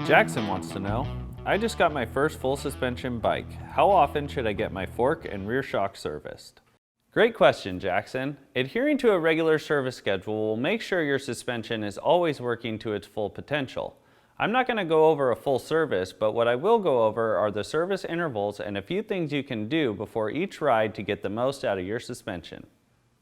Jackson wants to know, I just got my first full suspension bike. How often should I get my fork and rear shock serviced? Great question, Jackson. Adhering to a regular service schedule will make sure your suspension is always working to its full potential. I'm not going to go over a full service, but what I will go over are the service intervals and a few things you can do before each ride to get the most out of your suspension.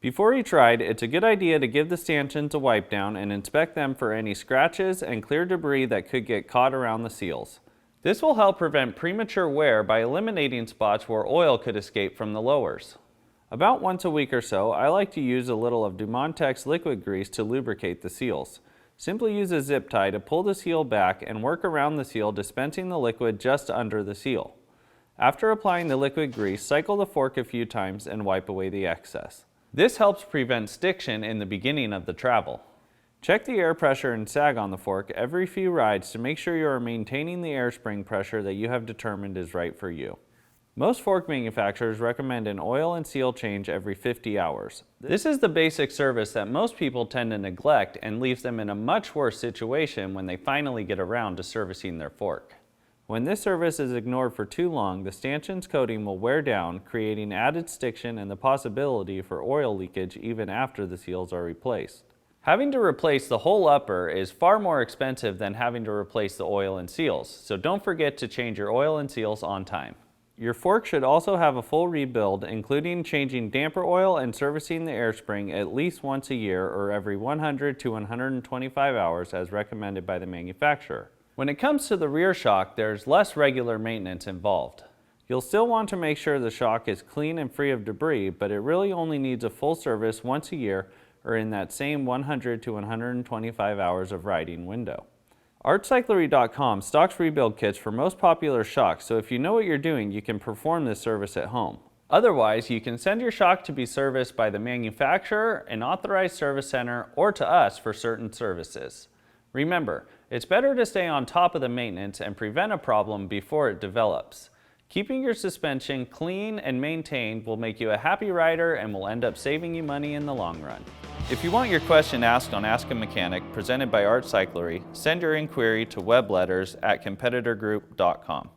Before each ride, it's a good idea to give the stanchions a wipe down and inspect them for any scratches and clear debris that could get caught around the seals. This will help prevent premature wear by eliminating spots where oil could escape from the lowers. About once a week or so, I like to use a little of Dumontex liquid grease to lubricate the seals. Simply use a zip tie to pull the seal back and work around the seal, dispensing the liquid just under the seal. After applying the liquid grease, cycle the fork a few times and wipe away the excess. This helps prevent stiction in the beginning of the travel. Check the air pressure and sag on the fork every few rides to make sure you are maintaining the air spring pressure that you have determined is right for you. Most fork manufacturers recommend an oil and seal change every 50 hours. This is the basic service that most people tend to neglect and leaves them in a much worse situation when they finally get around to servicing their fork. When this service is ignored for too long, the stanchion's coating will wear down, creating added stiction and the possibility for oil leakage even after the seals are replaced. Having to replace the whole upper is far more expensive than having to replace the oil and seals, so don't forget to change your oil and seals on time. Your fork should also have a full rebuild, including changing damper oil and servicing the air spring at least once a year or every 100 to 125 hours as recommended by the manufacturer. When it comes to the rear shock, there's less regular maintenance involved. You'll still want to make sure the shock is clean and free of debris, but it really only needs a full service once a year or in that same 100 to 125 hours of riding window. Cyclery.com stocks rebuild kits for most popular shocks, so if you know what you're doing, you can perform this service at home. Otherwise, you can send your shock to be serviced by the manufacturer, an authorized service center, or to us for certain services. Remember, it's better to stay on top of the maintenance and prevent a problem before it develops. Keeping your suspension clean and maintained will make you a happy rider and will end up saving you money in the long run. If you want your question asked on Ask a Mechanic, presented by Cyclery, send your inquiry to webletters@competitorgroup.com.